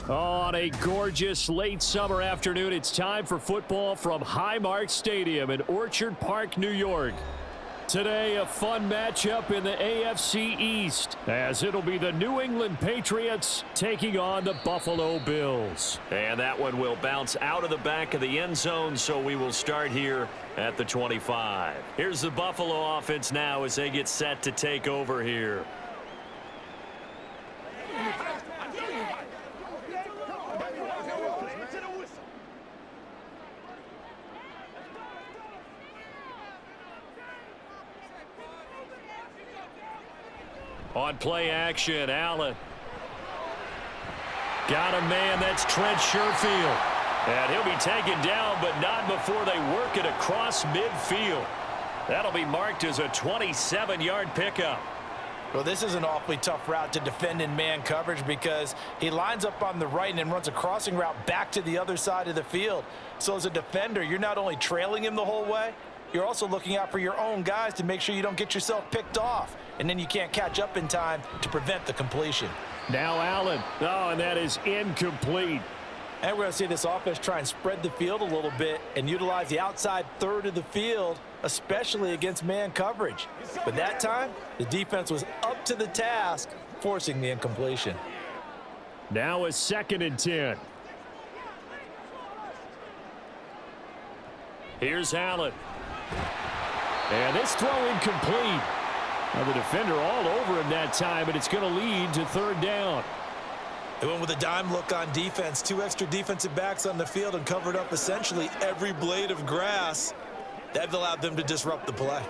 On a gorgeous late summer afternoon, it's time for football from Highmark Stadium in Orchard Park, New York. Today, a fun matchup in the AFC East, as it'll be the New England Patriots taking on the Buffalo Bills. And that one will bounce out of the back of the end zone, so we will start here at the 25. Here's the Buffalo offense now as they get set to take over here. On play action, Allen. Got a man, that's Trent Sherfield. And he'll be taken down, but not before they work it across midfield. That'll be marked as a 27-yard pickup. Well, this is an awfully tough route to defend in man coverage because he lines up on the right and then runs a crossing route back to the other side of the field. So as a defender, you're not only trailing him the whole way, you're also looking out for your own guys to make sure you don't get yourself picked off. And then you can't catch up in time to prevent the completion. Now Allen. Oh, and that is incomplete. And we're going to see this offense try and spread the field a little bit and utilize the outside third of the field, especially against man coverage. But that time, the defense was up to the task, forcing the incompletion. Now a 2nd and 10. Here's Allen. And this throw incomplete. Now the defender all over him that time, but it's going to lead to 3rd down. They went with a dime look on defense. 2 extra defensive backs on the field and covered up essentially every blade of grass. That allowed them to disrupt the play.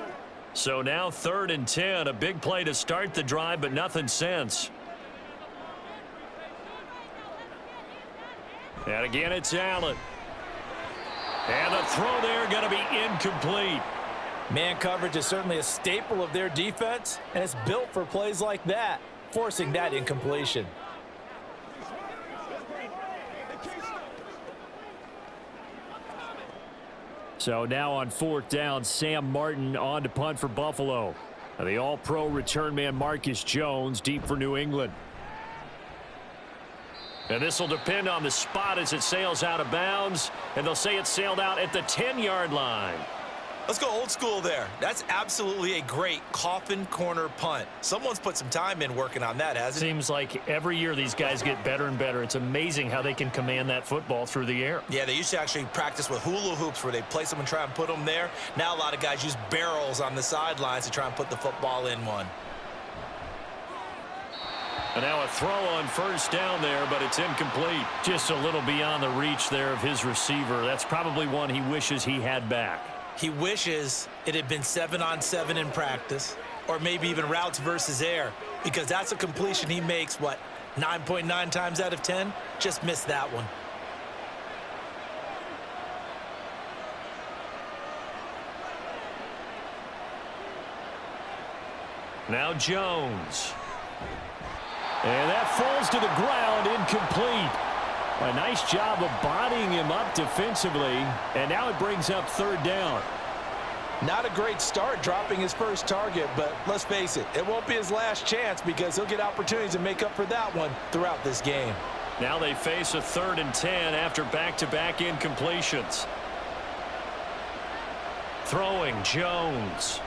So now 3rd and 10, a big play to start the drive, but nothing since. And again, it's Allen. And the throw there going to be incomplete. Man coverage is certainly a staple of their defense, and it's built for plays like that, forcing that incompletion. So now on 4th down, Sam Martin on to punt for Buffalo. The all-pro return man Marcus Jones deep for New England. And this will depend on the spot as it sails out of bounds, and they'll say it sailed out at the 10-yard line. Let's go old school there. That's absolutely a great coffin corner punt. Someone's put some time in working on that, hasn't it? Seems like every year these guys get better and better. It's amazing how they can command that football through the air. Yeah, they used to actually practice with hula hoops where they place them and try and put them there. Now a lot of guys use barrels on the sidelines to try and put the football in one. And now a throw on 1st down there, but it's incomplete. Just a little beyond the reach there of his receiver. That's probably one he wishes he had back. He wishes it had been 7-on-7 in practice, or maybe even routes versus air, because that's a completion he makes, 9.9 times out of 10? Just missed that one. Now Jones. And that falls to the ground, incomplete. A nice job of bodying him up defensively, and now it brings up 3rd down. Not a great start dropping his first target, but let's face it, it won't be his last chance because he'll get opportunities to make up for that one throughout this game. Now they face a 3rd and 10 after back-to-back incompletions. Throwing Jones.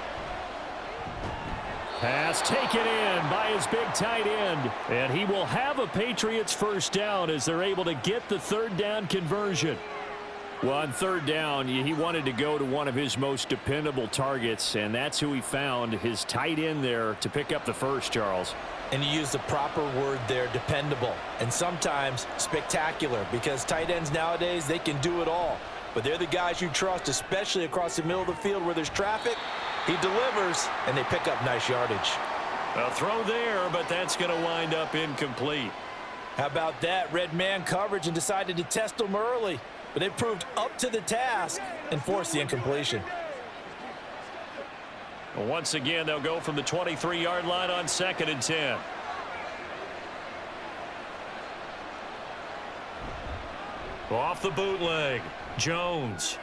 Pass taken in by his big tight end. And he will have a Patriots 1st down as they're able to get the 3rd down conversion. Well, on 3rd down, he wanted to go to one of his most dependable targets, and that's who he found, his tight end there, to pick up the first, Charles. And you used the proper word there, dependable, and sometimes spectacular, because tight ends nowadays, they can do it all. But they're the guys you trust, especially across the middle of the field where there's traffic. He delivers, and they pick up nice yardage. A throw there, but that's going to wind up incomplete. How about that? Red man coverage and decided to test them early. But they proved up to the task and forced the incompletion. Once again, they'll go from the 23-yard line on 2nd and 10. Off the bootleg, Jones.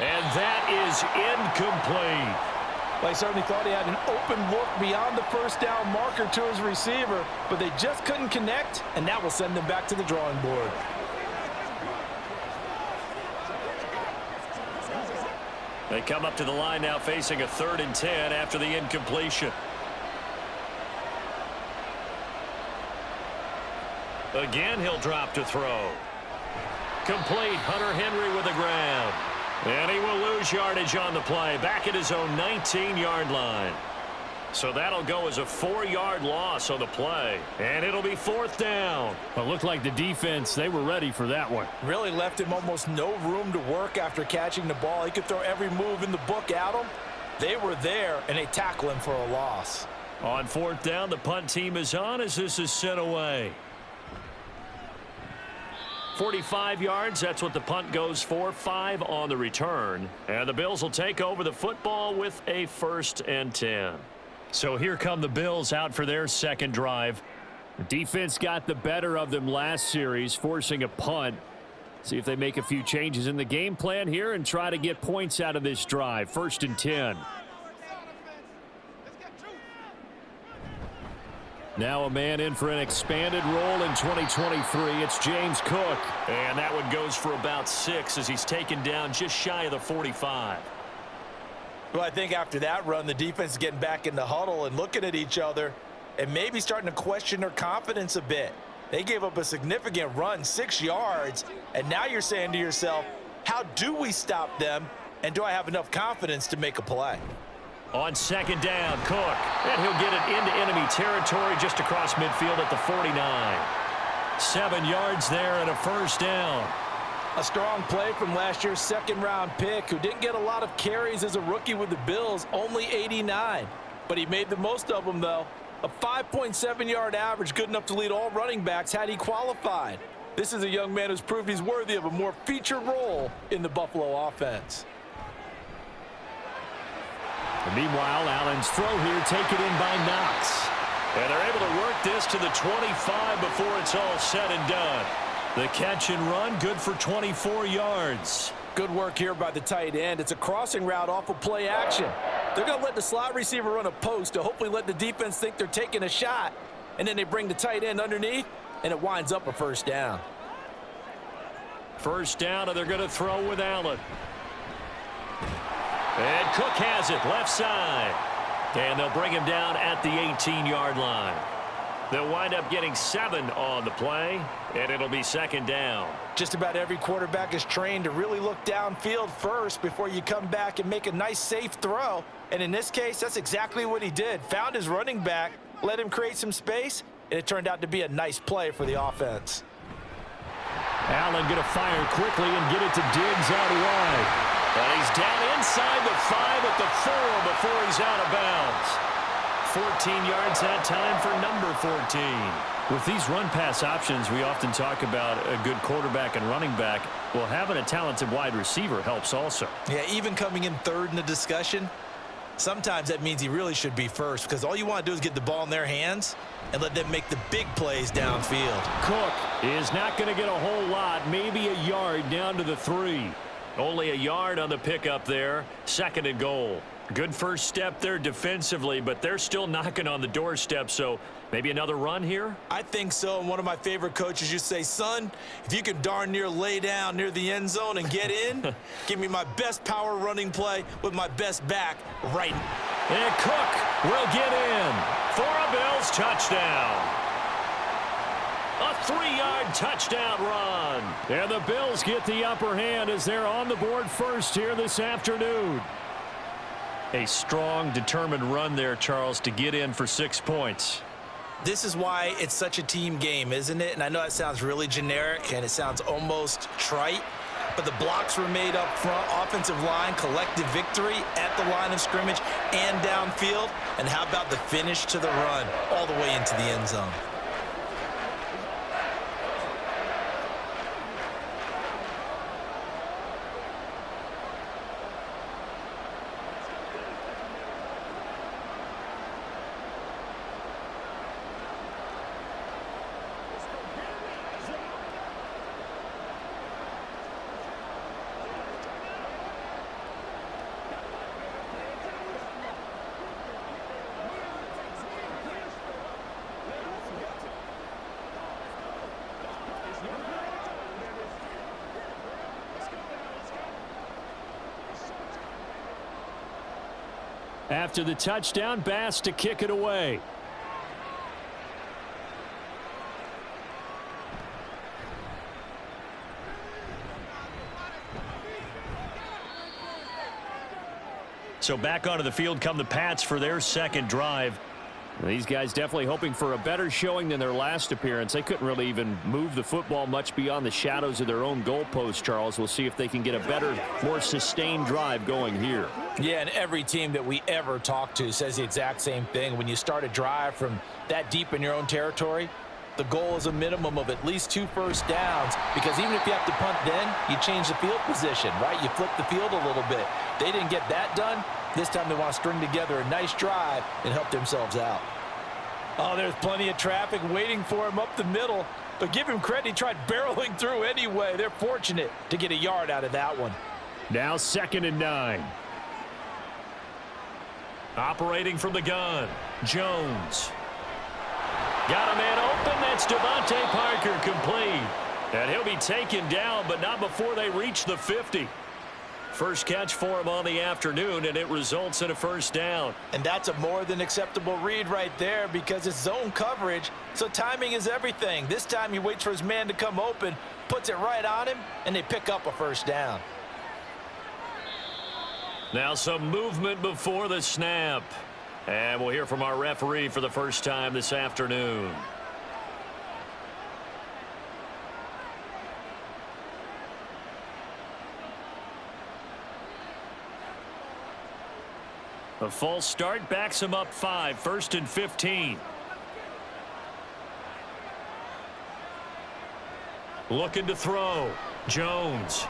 And that is incomplete. Well, he certainly thought he had an open look beyond the first down marker to his receiver, but they just couldn't connect, and that will send them back to the drawing board. They come up to the line now facing a 3rd and 10 after the incompletion. Again, he'll drop to throw. Complete. Hunter Henry with the grab. And he will lose yardage on the play. Back at his own 19-yard line. So that'll go as a 4-yard loss on the play. And it'll be 4th down. Well, it looked like the defense, they were ready for that one. Really left him almost no room to work after catching the ball. He could throw every move in the book at him. They were there, and they tackle him for a loss. On 4th down, the punt team is on as this is sent away. 45 yards, that's what the punt goes for. 5 on the return. And the Bills will take over the football with a 1st and 10. So here come the Bills out for their second drive. The defense got the better of them last series, forcing a punt. See if they make a few changes in the game plan here and try to get points out of this drive. 1st and 10. Now a man in for an expanded role in 2023. It's James Cook. And that one goes for about 6 as he's taken down just shy of the 45. Well, I think after that run, the defense is getting back in the huddle and looking at each other and maybe starting to question their confidence a bit. They gave up a significant run, 6 yards, and now you're saying to yourself, how do we stop them, and do I have enough confidence to make a play? On 2nd down, Cook. And he'll get it into enemy territory just across midfield at the 49. 7 yards there and a 1st down. A strong play from last year's 2nd-round pick who didn't get a lot of carries as a rookie with the Bills, only 89. But he made the most of them, though. A 5.7-yard average, good enough to lead all running backs had he qualified. This is a young man who's proved he's worthy of a more featured role in the Buffalo offense. And meanwhile, Allen's throw here taken in by Knox. And they're able to work this to the 25 before it's all said and done. The catch and run, good for 24 yards. Good work here by the tight end. It's a crossing route off of play action. They're going to let the slot receiver run a post to hopefully let the defense think they're taking a shot. And then they bring the tight end underneath, and it winds up a 1st down. 1st down, and they're going to throw with Allen. And Cook has it, left side. And they'll bring him down at the 18-yard line. They'll wind up getting 7 on the play, and it'll be 2nd down. Just about every quarterback is trained to really look downfield first before you come back and make a nice, safe throw. And in this case, that's exactly what he did. Found his running back, let him create some space, and it turned out to be a nice play for the offense. Allen going to fire quickly and get it to Diggs out wide. And he's down inside the 5 at the 4 before he's out of bounds. 14 yards that time for number 14. With these run-pass options, we often talk about a good quarterback and running back. Well, having a talented wide receiver helps also. Yeah, even coming in 3rd in the discussion, sometimes that means he really should be 1st because all you want to do is get the ball in their hands and let them make the big plays downfield. Cook is not going to get a whole lot, maybe a yard down to the 3. Only a yard on the pickup there. 2nd and goal. Good first step there defensively, but they're still knocking on the doorstep, so maybe another run here? I think so, and one of my favorite coaches used to say, son, if you can darn near lay down near the end zone and get in, give me my best power running play with my best back right. And Cook will get in for a Bills touchdown. A 3-yard touchdown run. And the Bills get the upper hand as they're on the board first here this afternoon. A strong, determined run there, Charles, to get in for 6 points. This is why it's such a team game, isn't it? And I know it sounds really generic and it sounds almost trite, but the blocks were made up front, offensive line, collective victory at the line of scrimmage and downfield. And how about the finish to the run all the way into the end zone? After the touchdown, Bass to kick it away. So back onto the field come the Pats for their second drive. These guys definitely hoping for a better showing than their last appearance. They couldn't really even move the football much beyond the shadows of their own goalpost, Charles. We'll see if they can get a better, more sustained drive going here. Yeah, and every team that we ever talk to says the exact same thing. When you start a drive from that deep in your own territory, the goal is a minimum of at least 2 first downs, because even if you have to punt then, you change the field position, right? You flip the field a little bit. They didn't get that done. This time they want to string together a nice drive and help themselves out. Oh, there's plenty of traffic waiting for him up the middle, but give him credit. He tried barreling through anyway. They're fortunate to get a yard out of that one. Now 2nd and 9. Operating from the gun, Jones. Got a man open. That's Devontae Parker, complete. And he'll be taken down, but not before they reach the 50. First catch for him on the afternoon, and it results in a first down. And that's a more than acceptable read right there, because it's zone coverage, so timing is everything. This time he waits for his man to come open, puts it right on him, and they pick up a first down. Now some movement before the snap. And we'll hear from our referee for the first time this afternoon. A false start backs him up 5, 1st and 15. Looking to throw. Jones.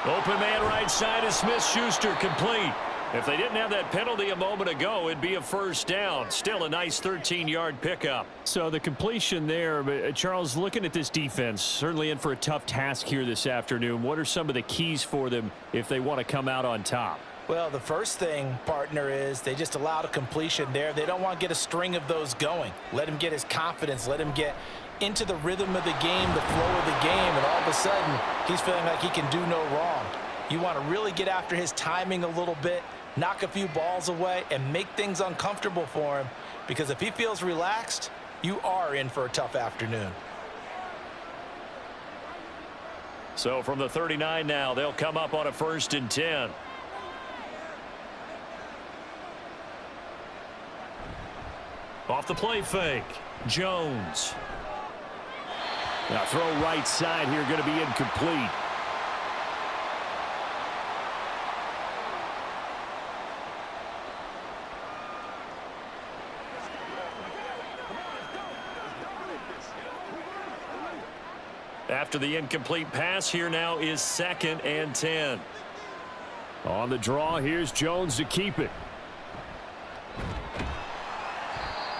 Open man right side is Smith-Schuster, complete. If they didn't have that penalty a moment ago, it'd be a first down. Still a nice 13-yard pickup. So the completion there, but Charles, looking at this defense, certainly in for a tough task here this afternoon. What are some of the keys for them if they want to come out on top? Well, the first thing, partner, is they just allowed a completion there. They don't want to get a string of those going. Let him get his confidence. Let him get into the rhythm of the game, the flow of the game, and all of a sudden, he's feeling like he can do no wrong. You want to really get after his timing a little bit, knock a few balls away, and make things uncomfortable for him, because if he feels relaxed, you are in for a tough afternoon. So from the 39 now, they'll come up on a 1st and 10. Off the play fake, Jones. Now throw right side here, going to be incomplete. After the incomplete pass, here now is 2nd and 10. On the draw, here's Jones to keep it.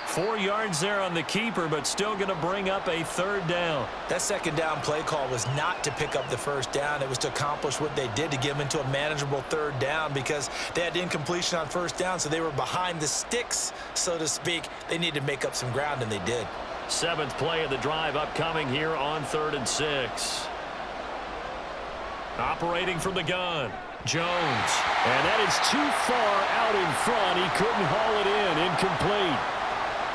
4 yards there on the keeper, but still going to bring up a 3rd down. That 2nd down play call was not to pick up the first down. It was to accomplish what they did, to get them into a manageable 3rd down, because they had incompletion on 1st down, so they were behind the sticks, so to speak. They needed to make up some ground, and they did. 7th play of the drive upcoming here on 3rd and 6. Operating from the gun, Jones. And that is too far out in front. He couldn't haul it in. Incomplete.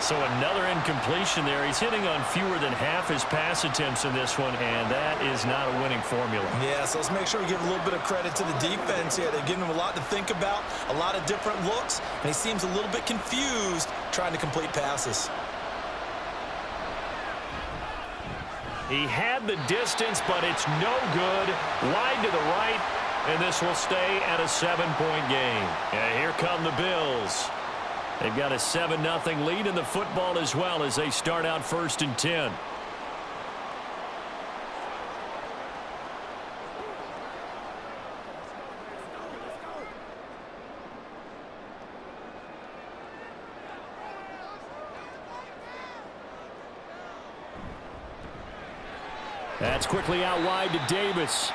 So another incompletion there. He's hitting on fewer than half his pass attempts in this one, and that is not a winning formula. Yeah, so let's make sure we give a little bit of credit to the defense here. They're giving him a lot to think about, a lot of different looks, and he seems a little bit confused trying to complete passes. He had the distance, but it's no good. Wide to the right, and this will stay at a 7-point game. And here come the Bills. They've got a 7-0 lead in the football as well as they start out 1st and 10. That's quickly out wide to Davis.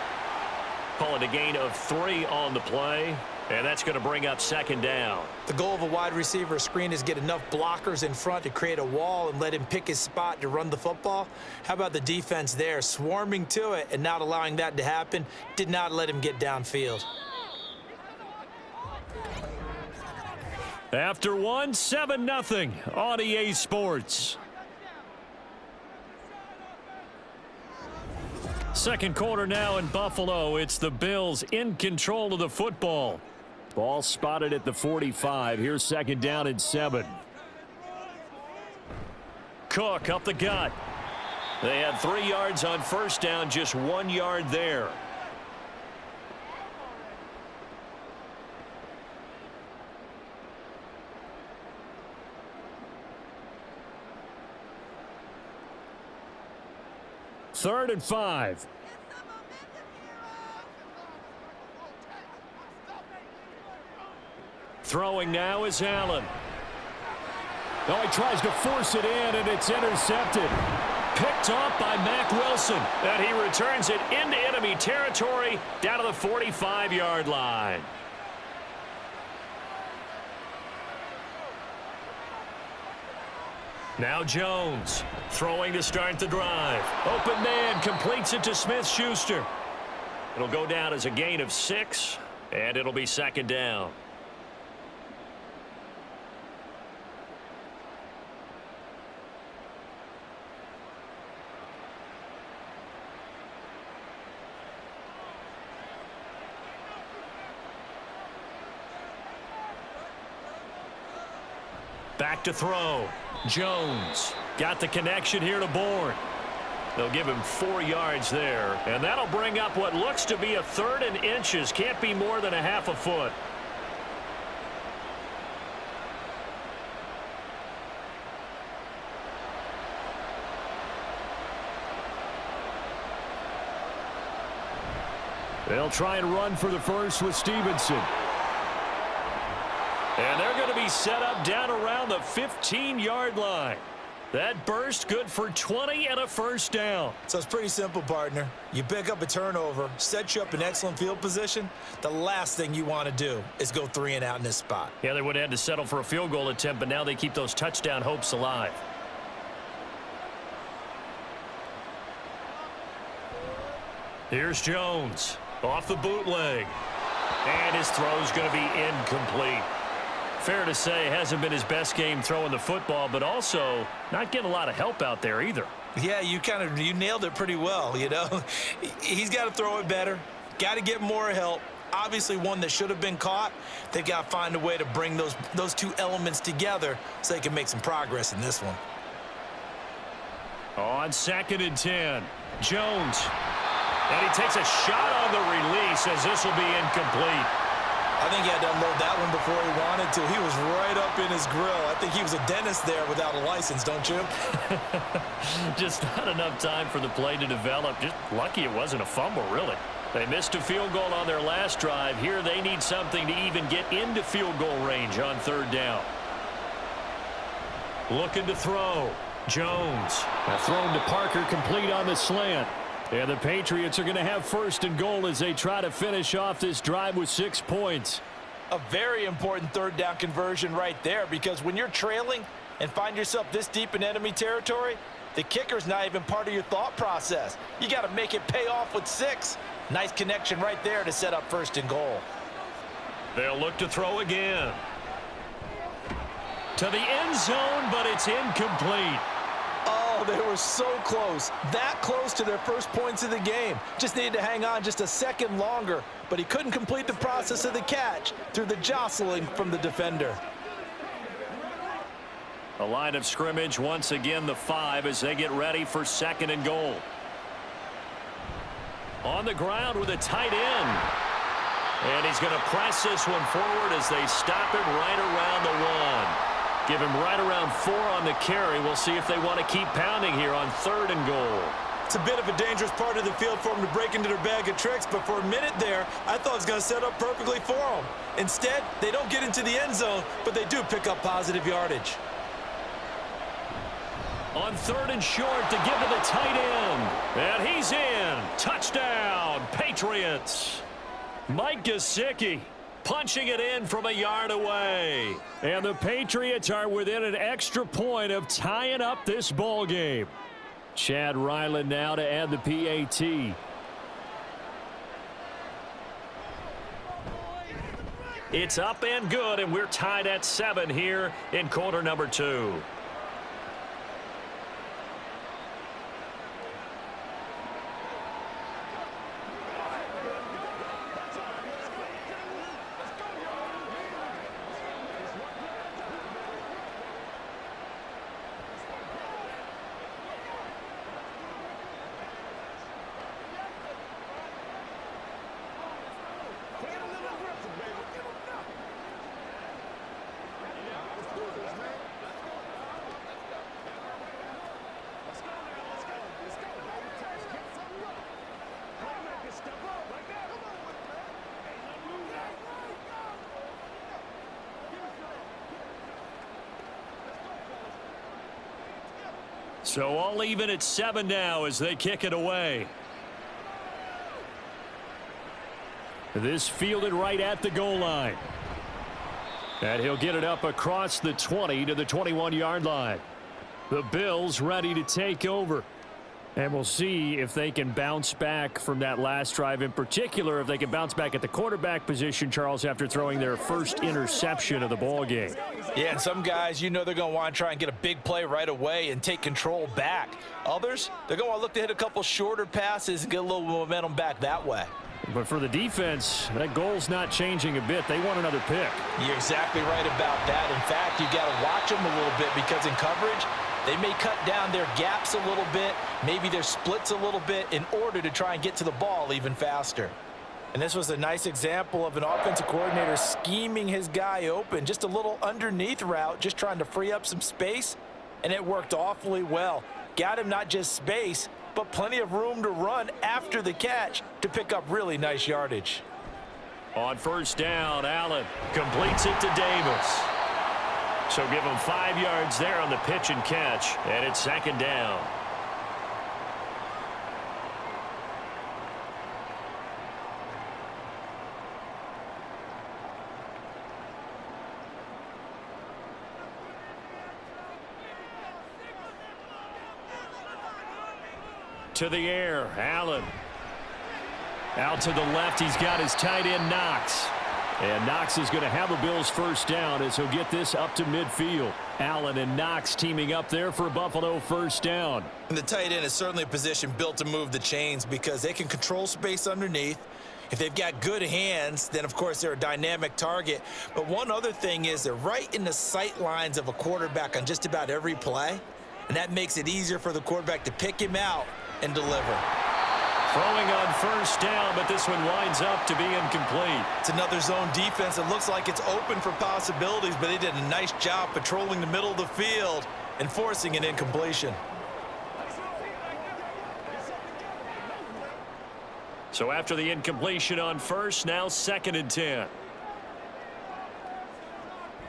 Call it a gain of 3 on the play, and that's going to bring up 2nd down. The goal of a wide receiver screen is get enough blockers in front to create a wall and let him pick his spot to run the football. How about the defense there, swarming to it and not allowing that to happen? Did not let him get downfield. After one, 7-0 on EA Sports. Second quarter now in Buffalo. It's the Bills in control of the football. Ball spotted at the 45. Here's second down and 7. Cook up the gut. They had 3 yards on first down, just 1 yard there. Third and 5. Throwing now is Allen. Oh, he tries to force it in, and it's intercepted. Picked off by Mack Wilson. And he returns it into enemy territory down to the 45-yard line. Now Jones throwing to start the drive. Open man completes it to Smith-Schuster. It'll go down as a gain of 6, and it'll be second down. Back to throw. Jones got the connection here to Bourne. They'll give him 4 yards there, and that'll bring up what looks to be a 3rd and inches. Can't be more than a half a foot. They'll try and run for the first with Stevenson. And they're going to be set up down around the 15-yard line. That burst good for 20 and a first down. So it's pretty simple, partner. You pick up a turnover, set you up in excellent field position. The last thing you want to do is go 3 and out in this spot. Yeah, they would have had to settle for a field goal attempt, but now they keep those touchdown hopes alive. Here's Jones off the bootleg. And his throw's going to be incomplete. Fair to say, hasn't been his best game throwing the football, but also not getting a lot of help out there either. Yeah, you nailed it pretty well, you know. He's got to throw it better, got to get more help. Obviously one that should have been caught. They've got to find a way to bring those two elements together so they can make some progress in this one. On 2nd and 10, Jones. And he takes a shot on the release as this will be incomplete. I think he had to unload that one before he wanted to. He was right up in his grill. I think he was a dentist there without a license, don't you? Just not enough time for the play to develop. Just lucky it wasn't a fumble, really. They missed a field goal on their last drive. Here they need something to even get into field goal range on 3rd down. Looking to throw. Jones. Thrown to Parker, complete on the slant. And the Patriots are going to have 1st and goal as they try to finish off this drive with 6 points. A very important 3rd down conversion right there, because when you're trailing and find yourself this deep in enemy territory, the kicker's not even part of your thought process. You got to make it pay off with 6. Nice connection right there to set up 1st and goal. They'll look to throw again. To the end zone, but it's incomplete. Oh, they were so close. That close to their first points of the game. Just needed to hang on just a second longer, but he couldn't complete the process of the catch through the jostling from the defender. A line of scrimmage, once again the 5 as they get ready for 2nd and goal. On the ground with a tight end. And he's going to press this one forward as they stop him right around the 1. Give him right around 4 on the carry. We'll see if they want to keep pounding here on 3rd and goal. It's a bit of a dangerous part of the field for them to break into their bag of tricks, but for a minute there, I thought it was going to set up perfectly for them. Instead, they don't get into the end zone, but they do pick up positive yardage. On 3rd and short to give to the tight end. And he's in. Touchdown, Patriots. Mike Gesicki punching it in from a yard away. And the Patriots are within an extra point of tying up this ball game. Chad Ryland now to add the PAT. It's up and good, and we're tied at 7 here in quarter number 2. So all even at 7 now as they kick it away. This fielded right at the goal line. And he'll get it up across the 20 to the 21-yard line. The Bills ready to take over. And we'll see if they can bounce back from that last drive, in particular if they can bounce back at the quarterback position, Charles, after throwing their first interception of the ball game. Yeah, and some guys, you know, they're going to want to try and get a big play right away and take control back. Others, they're going to want to look to hit a couple shorter passes and get a little momentum back that way. But for the defense, that goal's not changing a bit. They want another pick. You're exactly right about that. In fact, you got to watch them a little bit because in coverage, they may cut down their gaps a little bit, maybe their splits a little bit in order to try and get to the ball even faster. And this was a nice example of an offensive coordinator scheming his guy open. Just a little underneath route, just trying to free up some space, and it worked awfully well. Got him not just space, but plenty of room to run after the catch to pick up really nice yardage. On first down, Allen completes it to Davis. So give him 5 yards there on the pitch and catch, and it's 2nd down. To the air, Allen. Out to the left, he's got his tight end, Knox. And Knox is going to have a Bills first down as he'll get this up to midfield. Allen and Knox teaming up there for a Buffalo first down. And the tight end is certainly a position built to move the chains because they can control space underneath. If they've got good hands, then, of course, they're a dynamic target. But one other thing is they're right in the sight lines of a quarterback on just about every play. And that makes it easier for the quarterback to pick him out and deliver. Throwing on first down, but this one winds up to be incomplete. It's another zone defense. It looks like it's open for possibilities, but they did a nice job patrolling the middle of the field and forcing an incompletion. So after the incompletion on first, now 2nd and 10.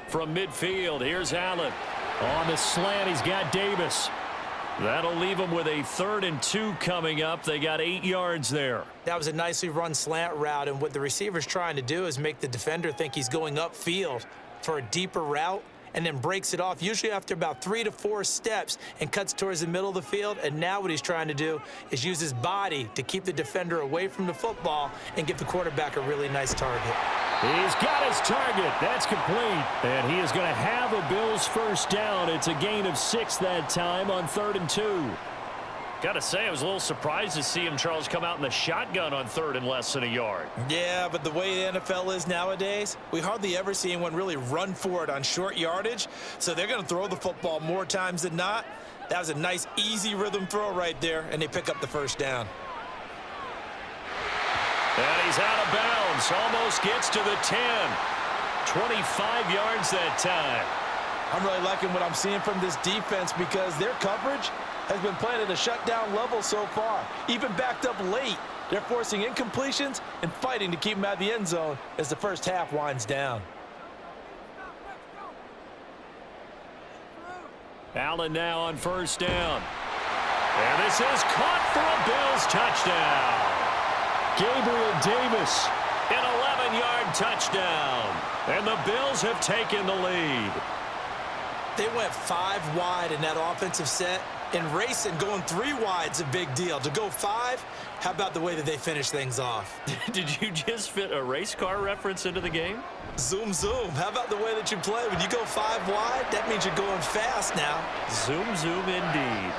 From midfield, here's Allen. On the slant, he's got Davis. That'll leave them with a 3rd and 2 coming up. They got 8 yards there. That was a nicely run slant route, and what the receiver's trying to do is make the defender think he's going upfield for a deeper route and then breaks it off, usually after about 3 to 4 steps, and cuts towards the middle of the field. And now what he's trying to do is use his body to keep the defender away from the football and give the quarterback a really nice target. He's got his target. That's complete. And he is going to have a Bills first down. It's a gain of 6 that time on 3rd and 2. Got to say, I was a little surprised to see him, Charles, come out in the shotgun on 3rd and less than a yard. Yeah, but the way the NFL is nowadays, we hardly ever see anyone really run for it on short yardage. So they're going to throw the football more times than not. That was a nice, easy rhythm throw right there, and they pick up the first down. And he's out of bounds. Almost gets to the 10. 25 yards that time. I'm really liking what I'm seeing from this defense because their coverage has been playing at a shutdown level so far. Even backed up late, they're forcing incompletions and fighting to keep them out of the end zone as the first half winds down. Allen now on first down. And this is caught for a Bills touchdown. Gabriel Davis. An 11-yard touchdown. And the Bills have taken the lead. They went 5 wide in that offensive set, In racing, going 3 wide's a big deal. To go 5, how about the way that they finish things off? Did you just fit a race car reference into the game? Zoom, zoom. How about the way that you play? When you go 5 wide, that means you're going fast now. Zoom, zoom indeed.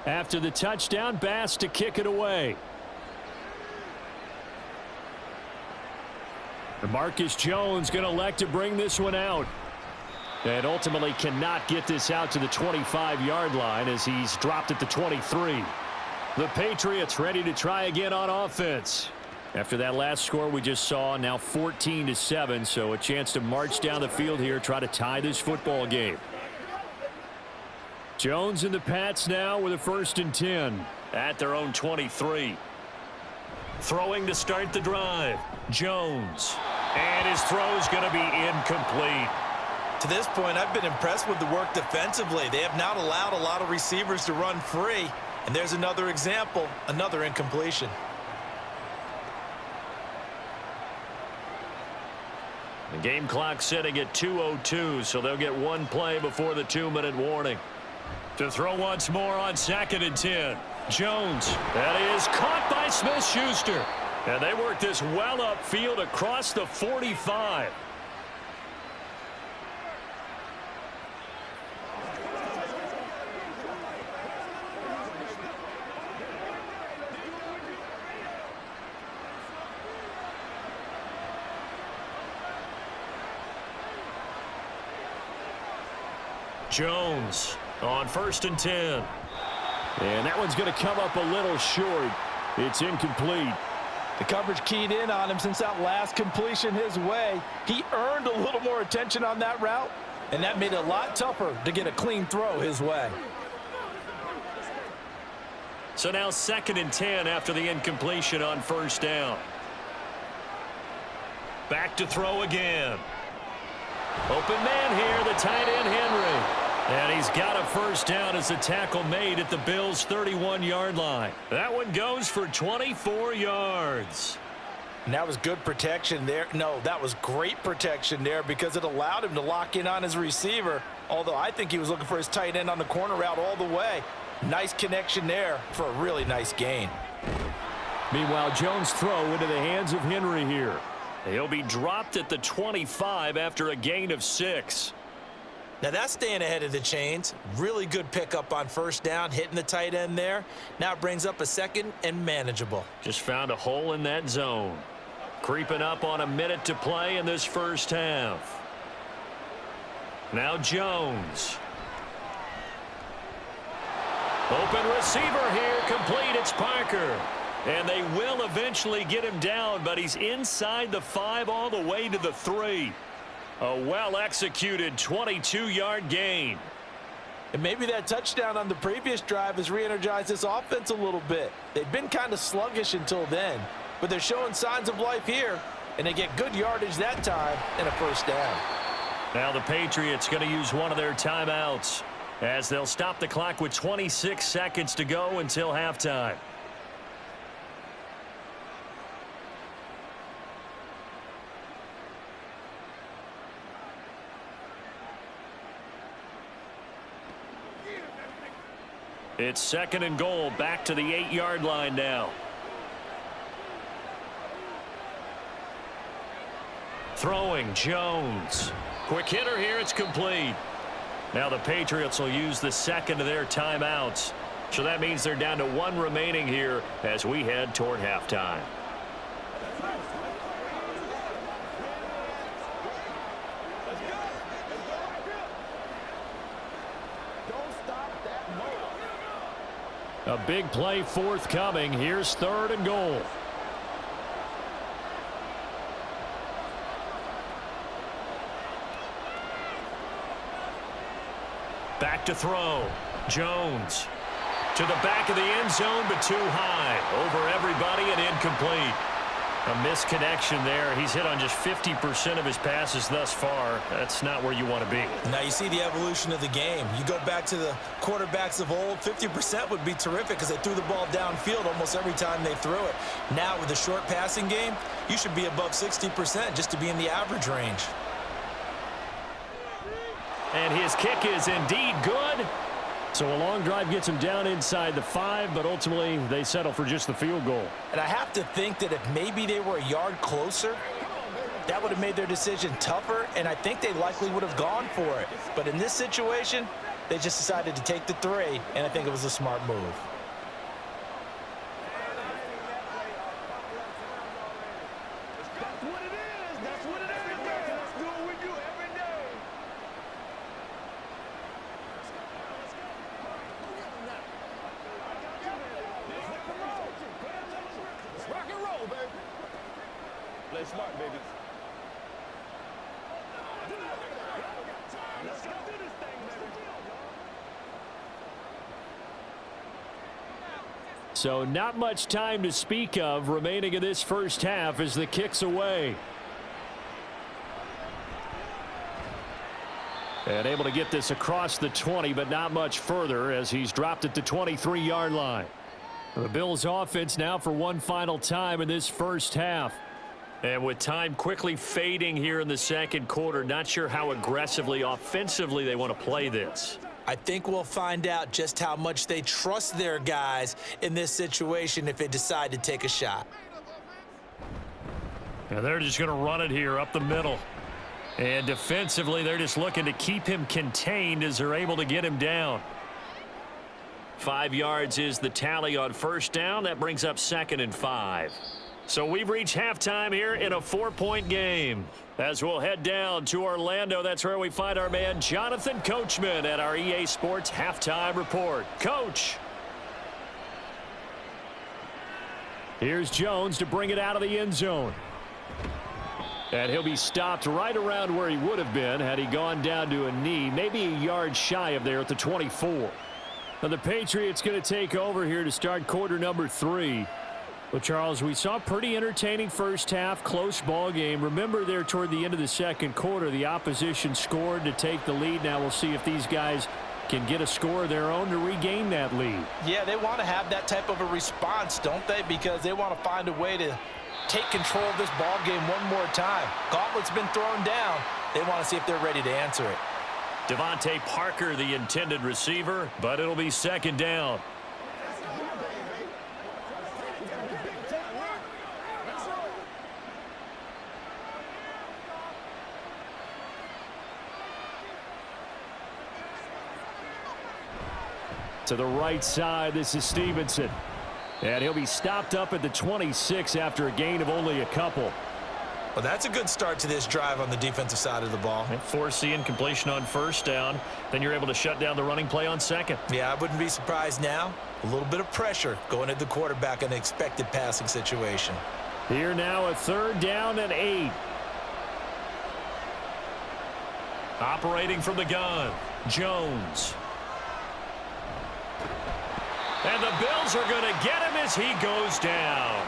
After the touchdown, Bass to kick it away. Marcus Jones going to elect to bring this one out. And ultimately cannot get this out to the 25-yard line as he's dropped at the 23. The Patriots ready to try again on offense. After that last score we just saw, now 14-7, so a chance to march down the field here, try to tie this football game. Jones and the Pats now with a 1st and 10. At their own 23. Throwing to start the drive. Jones. And his throw's going to be incomplete. To this point, I've been impressed with the work defensively. They have not allowed a lot of receivers to run free. And there's another example, another incompletion. The game clock setting at 2:02, so they'll get 1 play before the 2-minute warning. To throw once more on 2nd and 10. Jones. That is caught by Smith-Schuster. And they work this well upfield across the 45. Jones on 1st and 10. And that one's going to come up a little short. It's incomplete. The coverage keyed in on him since that last completion his way. He earned a little more attention on that route, and that made it a lot tougher to get a clean throw his way. So now 2nd and 10 after the incompletion on 1st down. Back to throw again. Open man here, the tight end Henry. And he's got a 1st down as the tackle made at the Bills' 31-yard line. That one goes for 24 yards. And that was good protection there. No, that was great protection there because it allowed him to lock in on his receiver, although I think he was looking for his tight end on the corner route all the way. Nice connection there for a really nice gain. Meanwhile, Jones' throw into the hands of Henry here. He'll be dropped at the 25 after a gain of 6. Now that's staying ahead of the chains. Really good pickup on 1st down, hitting the tight end there. Now it brings up a 2nd and manageable. Just found a hole in that zone. Creeping up on a minute to play in this 1st half. Now Jones. Open receiver here, complete. It's Parker. And they will eventually get him down, but he's inside the 5 all the way to the 3. A well-executed 22-yard gain. And maybe that touchdown on the previous drive has re-energized this offense a little bit. They've been kind of sluggish until then, but they're showing signs of life here, and they get good yardage that time and a 1st down. Now the Patriots going to use one of their timeouts as they'll stop the clock with 26 seconds to go until halftime. It's 2nd and goal, back to the 8-yard line now. Throwing, Jones. Quick hitter here, it's complete. Now the Patriots will use the 2nd of their timeouts. So that means they're down to 1 remaining here as we head toward halftime. A big play forthcoming. Here's 3rd and goal. Back to throw. Jones to the back of the end zone, but too high. Over everybody and incomplete. A misconnection there. He's hit on just 50% of his passes thus far. That's not where you want to be. Now you see the evolution of the game. You go back to the quarterbacks of old, 50% would be terrific because they threw the ball downfield almost every time they threw it. Now with the short passing game, you should be above 60% just to be in the average range. And his kick is indeed good. So a long drive gets him down inside the 5, but ultimately they settle for just the field goal. And I have to think that if maybe they were a yard closer, that would have made their decision tougher, and I think they likely would have gone for it. But in this situation, they just decided to take the 3, and I think it was a smart move. Smart, baby. Let's go do this thing, baby. So not much time to speak of remaining in this first half as the kick's away. And able to get this across the 20, but not much further as he's dropped at the 23-yard line. The Bills offense now for one final time in this first half. And with time quickly fading here in the second quarter, not sure how aggressively, offensively they want to play this. I think we'll find out just how much they trust their guys in this situation if they decide to take a shot. And they're just going to run it here up the middle. And defensively, they're just looking to keep him contained as they're able to get him down. 5 yards is the tally on first down. That brings up 2nd and 5. So we've reached halftime here in a 4-point game. As we'll head down to Orlando, that's where we find our man Jonathan Coachman at our EA Sports Halftime Report. Coach. Here's Jones to bring it out of the end zone. And he'll be stopped right around where he would have been had he gone down to a knee, maybe a yard shy of there at the 24. Now the Patriots going to take over here to start quarter number 3. Well, Charles, we saw a pretty entertaining first half, close ball game. Remember there toward the end of the second quarter, the opposition scored to take the lead. Now we'll see if these guys can get a score of their own to regain that lead. Yeah, they want to have that type of a response, don't they? Because they want to find a way to take control of this ball game one more time. Gauntlet's been thrown down. They want to see if they're ready to answer it. Devontae Parker, the intended receiver, but it'll be 2nd down. To the right side, this is Stevenson. And he'll be stopped up at the 26 after a gain of only a couple. Well, that's a good start to this drive on the defensive side of the ball. And force the incompletion on first down. Then you're able to shut down the running play on 2nd. Yeah, I wouldn't be surprised now. A little bit of pressure going at the quarterback in an expected passing situation. Here now a 3rd down and 8. Operating from the gun, Jones. And the Bills are going to get him as he goes down.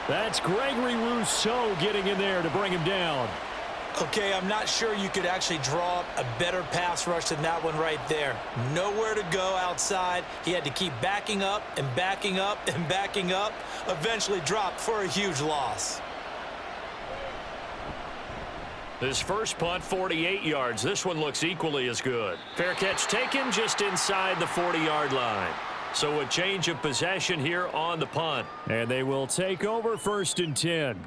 That's Gregory Rousseau getting in there to bring him down. Okay, I'm not sure you could actually draw up a better pass rush than that one right there. Nowhere to go outside. He had to keep backing up and backing up and backing up. Eventually dropped for a huge loss. This first punt, 48 yards. This one looks equally as good. Fair catch taken just inside the 40-yard line. So a change of possession here on the punt. And they will take over 1st and 10.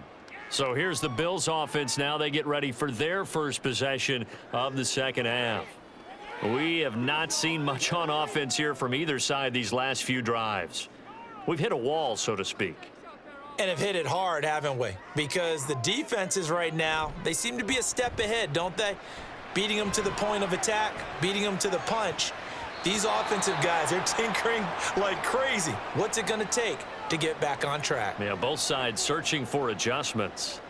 So here's the Bills offense now. They get ready for their first possession of the second half. We have not seen much on offense here from either side these last few drives. We've hit a wall, so to speak. And have hit it hard, haven't we? Because the defenses right now, they seem to be a step ahead, don't they? Beating them to the point of attack, beating them to the punch. These offensive guys, they're tinkering like crazy. What's it going to take to get back on track? Yeah, both sides searching for adjustments.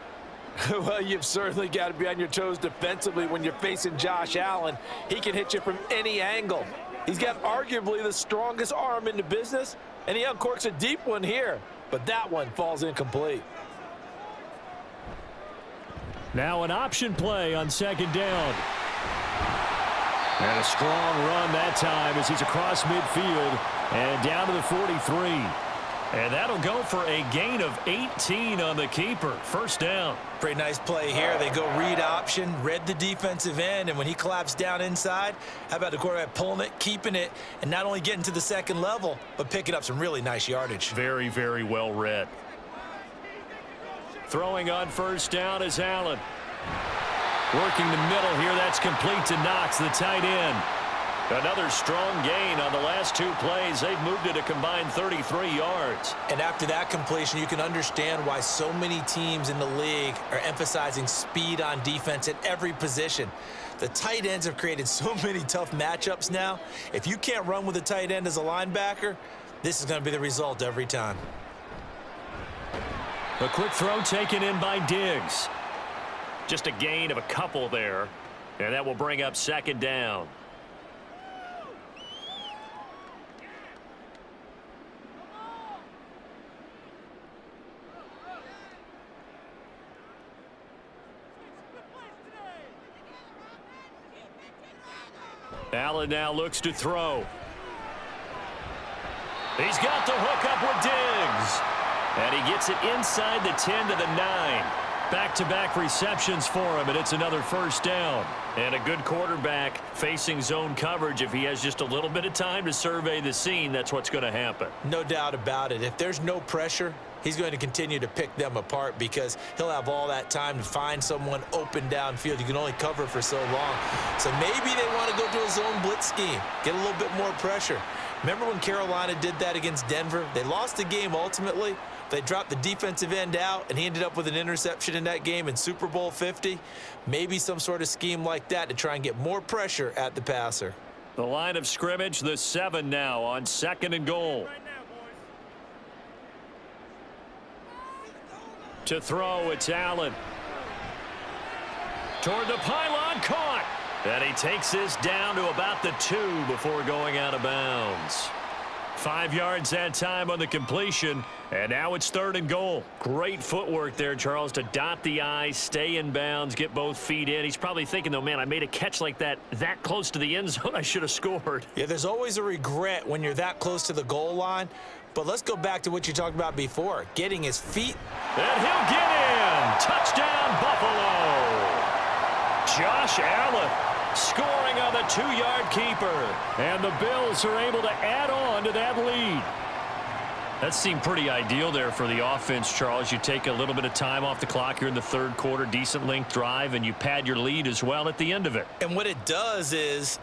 Well, you've certainly got to be on your toes defensively when you're facing Josh Allen. He can hit you from any angle. He's got arguably the strongest arm in the business, and he uncorks a deep one here. But that one falls incomplete. Now an option play on second down. And a strong run that time as he's across midfield and down to the 43. And that'll go for a gain of 18 on the keeper. First down. Pretty nice play here. They go read option, read the defensive end, and when he collapsed down inside, how about the quarterback pulling it, keeping it, and not only getting to the second level, but picking up some really nice yardage. Very, very well read. Throwing on first down is Allen. Working the middle here. That's complete to Knox, the tight end. Another strong gain on the last two plays. They've moved it a combined 33 yards. And after that completion, you can understand why so many teams in the league are emphasizing speed on defense at every position. The tight ends have created so many tough matchups now. If you can't run with a tight end as a linebacker, this is going to be the result every time. A quick throw taken in by Diggs. Just a gain of a couple there. And that will bring up second down. Allen now looks to throw. He's got the hook up with Diggs. And he gets it inside the 10 to the 9. Back-to-back receptions for him, and it's another first down. And a good quarterback facing zone coverage. If he has just a little bit of time to survey the scene, that's what's going to happen. No doubt about it. If there's no pressure, he's going to continue to pick them apart because he'll have all that time to find someone open downfield. You can only cover for so long. So maybe they want to go to a zone blitz scheme, get a little bit more pressure. Remember when Carolina did that against Denver? They lost the game ultimately. They dropped the defensive end out, and he ended up with an interception in that game in Super Bowl 50. Maybe some sort of scheme like that to try and get more pressure at the passer. The line of scrimmage, the 7 now on second and goal. To throw, it's Allen. Toward the pylon, caught. And he takes this down to about the 2 before going out of bounds. 5 yards that time on the completion, and now it's third and goal. Great footwork there, Charles, to dot the I, stay in bounds, get both feet in. He's probably thinking, though, man, I made a catch like that close to the end zone. I should have scored. Yeah, there's always a regret when you're that close to the goal line. But let's go back to what you talked about before, getting his feet. And he'll get in. Touchdown, Buffalo. Josh Allen scoring on the 2-yard keeper. And the Bills are able to add on to that lead. That seemed pretty ideal there for the offense, Charles. You take a little bit of time off the clock here in the third quarter, decent length drive, and you pad your lead as well at the end of it. And what it does is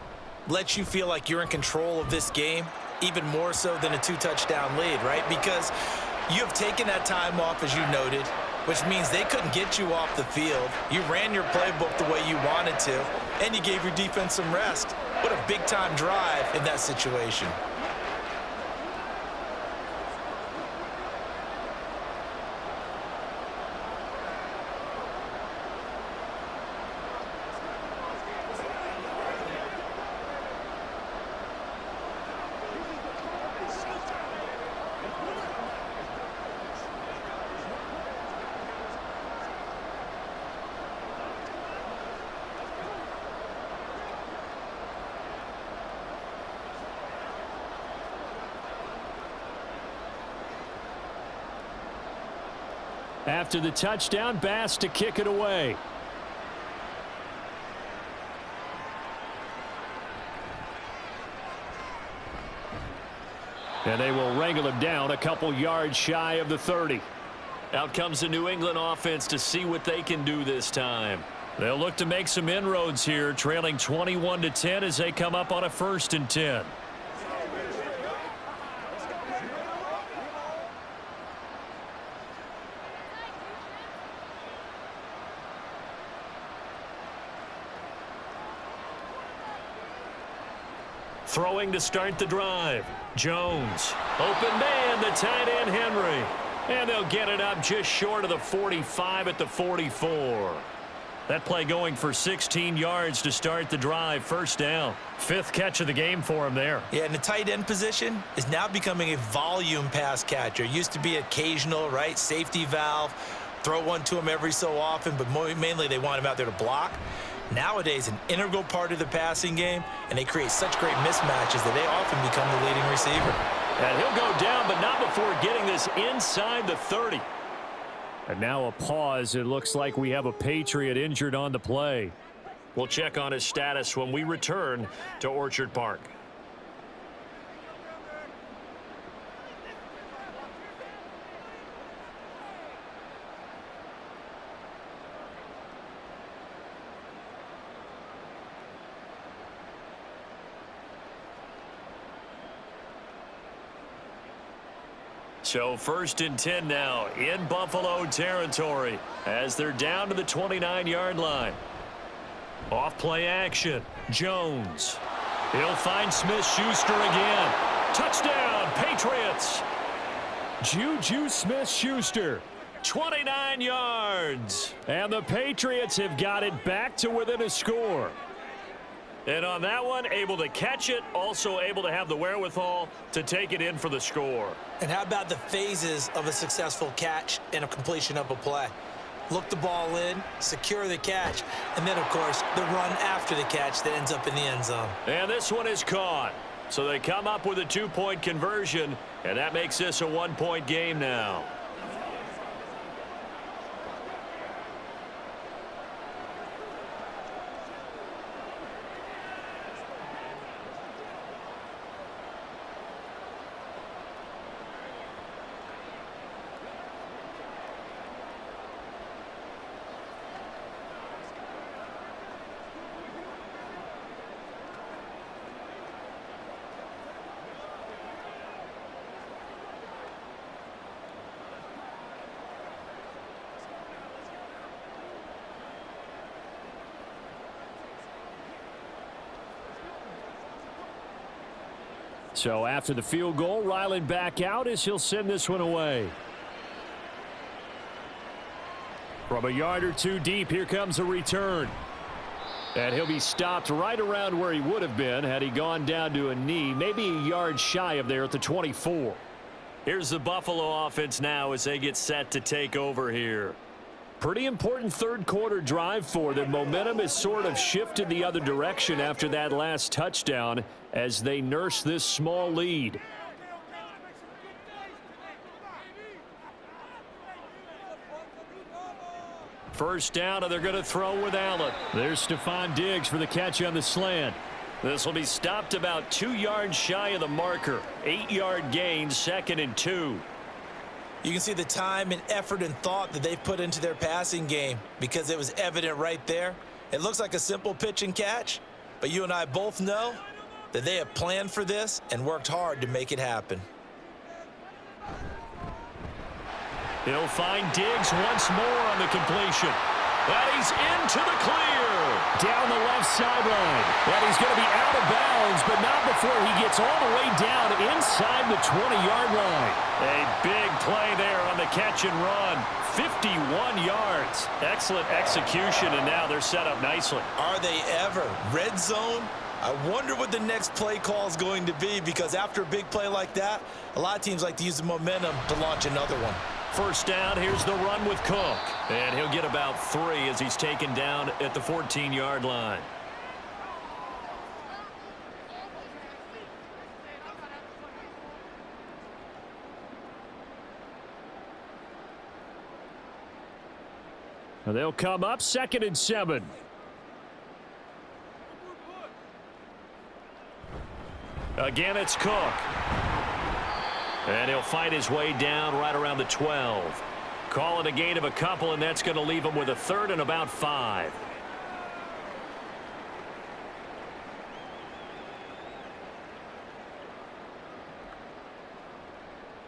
let you feel like you're in control of this game, even more so than a 2-touchdown lead, right? Because you have taken that time off, as you noted, which means they couldn't get you off the field. You ran your playbook the way you wanted to, and you gave your defense some rest. What a big-time drive in that situation. After the touchdown, Bass to kick it away. And they will wrangle him down a couple yards shy of the 30. Out comes the New England offense to see what they can do this time. They'll look to make some inroads here, trailing 21-10 as they come up on a 1st and 10. Throwing to start the drive. Jones. Open man, the tight end Henry. And they'll get it up just short of the 45 at the 44. That play going for 16 yards to start the drive. First down. 5th catch of the game for him there. Yeah, and the tight end position is now becoming a volume pass catcher. Used to be occasional, right? Safety valve. Throw one to him every so often, but mainly they want him out there to block. Nowadays, an integral part of the passing game, and they create such great mismatches that they often become the leading receiver. And he'll go down, but not before getting this inside the 30. And now a pause. It looks like we have a Patriot injured on the play. We'll check on his status when we return to Orchard Park. So 1st and 10 now in Buffalo territory as they're down to the 29-yard line. Off play action. Jones. He'll find Smith-Schuster again. Touchdown, Patriots. Juju Smith-Schuster. 29 yards. And the Patriots have got it back to within a score. And on that one, able to catch it, also able to have the wherewithal to take it in for the score. And how about the phases of a successful catch and a completion of a play? Look the ball in, secure the catch, and then, of course, the run after the catch that ends up in the end zone. And this one is caught. So they come up with a 2-point conversion, and that makes this a 1-point game now. So after the field goal, Ryland back out as he'll send this one away. From a yard or two deep, here comes a return. And he'll be stopped right around where he would have been had he gone down to a knee, maybe a yard shy of there at the 24. Here's the Buffalo offense now as they get set to take over here. Pretty important third quarter drive for them. Momentum has sort of shifted the other direction after that last touchdown as they nurse this small lead. First down, and they're going to throw with Allen. There's Stephon Diggs for the catch on the slant. This will be stopped about 2 yards shy of the marker. 8-yard gain, 2nd and 2. You can see the time and effort and thought that they've put into their passing game because it was evident right there. It looks like a simple pitch and catch, but you and I both know that they have planned for this and worked hard to make it happen. He'll find Diggs once more on the completion. And he's into the clear. Down the left sideline. And he's going to be out of bounds, but not before he gets all the way down inside the 20-yard line. A big play there on the catch and run. 51 yards. Excellent execution, and now they're set up nicely. Are they ever? Red zone? I wonder what the next play call is going to be, because after a big play like that, a lot of teams like to use the momentum to launch another one. First down, here's the run with Cook. And he'll get about 3 as he's taken down at the 14-yard line. They'll come up 2nd and 7. Again, it's Cook. And he'll fight his way down right around the 12. Call it a gain of a couple, and that's going to leave him with a 3rd and about 5.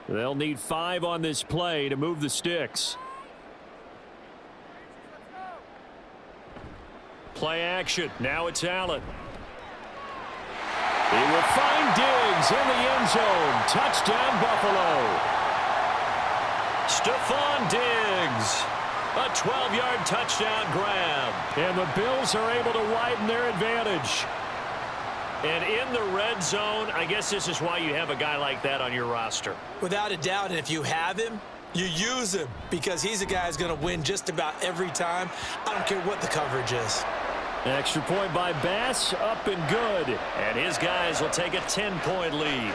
They'll need 5 on this play to move the sticks. Play action. Now it's Allen. He will find Diggs in the end zone. Touchdown, Buffalo. Stephon Diggs. A 12-yard touchdown grab. And the Bills are able to widen their advantage. And in the red zone, I guess this is why you have a guy like that on your roster. Without a doubt, and if you have him, you use him because he's a guy who's going to win just about every time. I don't care what the coverage is. Extra point by Bass, up and good. And his guys will take a 10-point lead.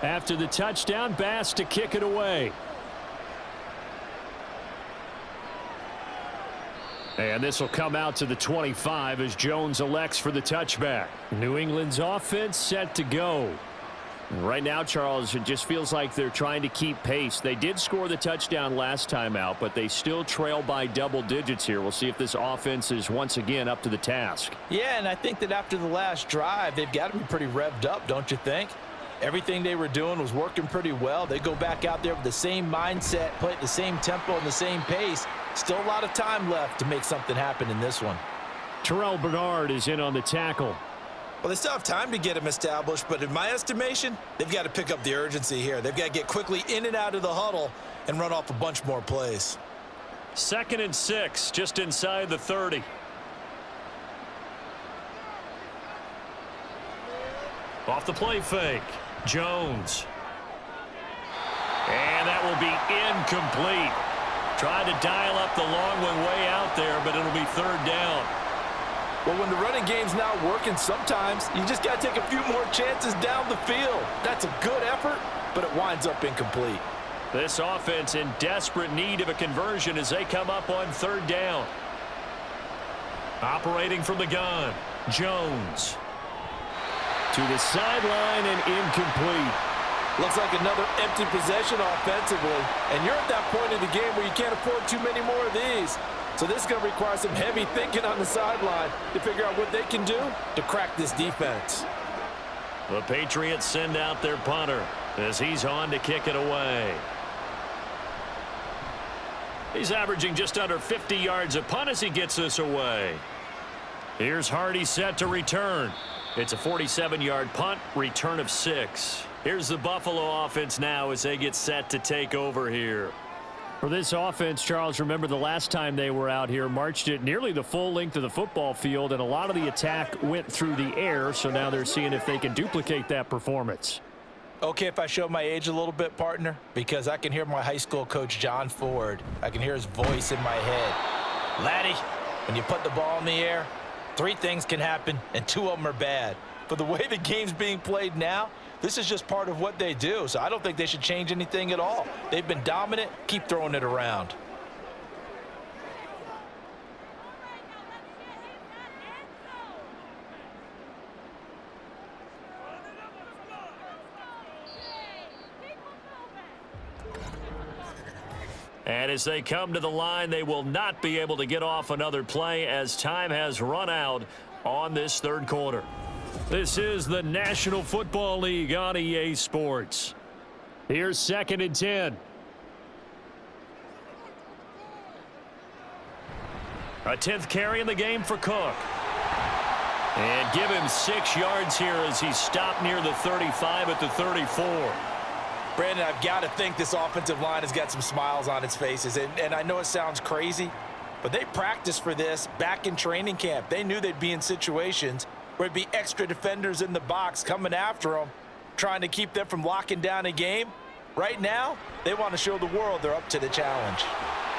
After the touchdown, Bass to kick it away. And this will come out to the 25 as Jones elects for the touchback. New England's offense set to go. Right now, Charles, it just feels like they're trying to keep pace. They did score the touchdown last time out, but they still trail by double digits here. We'll see if this offense is once again up to the task. Yeah, and I think that after the last drive, they've got to be pretty revved up, don't you think? Everything they were doing was working pretty well. They go back out there with the same mindset, play at the same tempo and the same pace. Still a lot of time left to make something happen in this one. Terrell Bernard is in on the tackle. Well, they still have time to get him established, but in my estimation, they've got to pick up the urgency here. They've got to get quickly in and out of the huddle and run off a bunch more plays. 2nd and 6, just inside the 30. Off the play fake. Jones. And that will be incomplete. Tried to dial up the long one way out there, but it'll be 3rd down. Well, when the running game's not working, sometimes you just got to take a few more chances down the field. That's a good effort, but it winds up incomplete. This offense in desperate need of a conversion as they come up on 3rd down. Operating from the gun, Jones. To the sideline and incomplete. Looks like another empty possession offensively. And you're at that point in the game where you can't afford too many more of these. So this is going to require some heavy thinking on the sideline to figure out what they can do to crack this defense. The Patriots send out their punter as he's on to kick it away. He's averaging just under 50 yards a punt as he gets this away. Here's Hardy set to return. It's a 47-yard punt, return of 6. Here's the Buffalo offense now as they get set to take over here. For this offense, Charles, remember the last time they were out here, marched it nearly the full length of the football field, and a lot of the attack went through the air, so now they're seeing if they can duplicate that performance. Okay, if I show my age a little bit, partner, because I can hear my high school coach, John Ford. I can hear his voice in my head. Laddie, when you put the ball in the air, 3 things can happen, and 2 of them are bad. But the way the game's being played now, this is just part of what they do, so I don't think they should change anything at all. They've been dominant. Keep throwing it around. And as they come to the line, they will not be able to get off another play as time has run out on this 3rd quarter. This is the National Football League on EA Sports. Here's 2nd and 10. A 10th carry in the game for Cook. And give him 6 yards here as he's stopped near the 35 at the 34. Brandon, I've got to think this offensive line has got some smiles on its faces. And I know it sounds crazy, but they practiced for this back in training camp. They knew they'd be in situations where it'd be extra defenders in the box coming after them, trying to keep them from locking down a game. Right now, they want to show the world they're up to the challenge.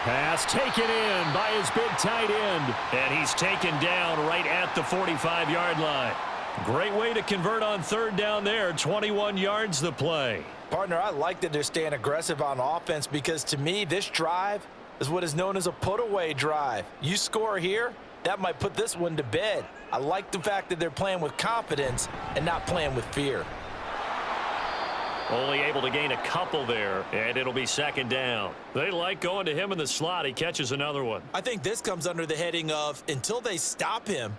Pass taken in by his big tight end. And he's taken down right at the 45-yard line. Great way to convert on third down there. 21 yards the play. Partner, I like that they're staying aggressive on offense because to me, this drive is what is known as a put-away drive. You score here, that might put this one to bed. I like the fact that they're playing with confidence and not playing with fear. Only able to gain a couple there, and it'll be second down. They like going to him in the slot. He catches another one. I think this comes under the heading of until they stop him,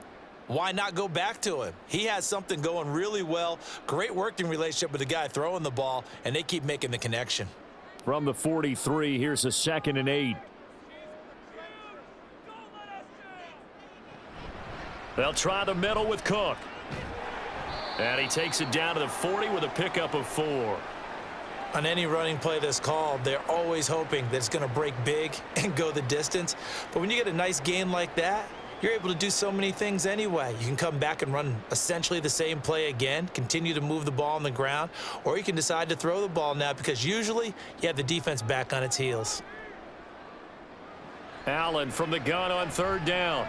why not go back to him? He has something going really well. Great working relationship with the guy throwing the ball, and they keep making the connection. From the 43, here's a 2nd and 8. They'll try the middle with Cook. And he takes it down to the 40 with a pickup of 4. On any running play that's called, they're always hoping that it's going to break big and go the distance. But when you get a nice gain like that, you're able to do so many things anyway. You can come back and run essentially the same play again, continue to move the ball on the ground, or you can decide to throw the ball now because usually you have the defense back on its heels. Allen from the gun on third down.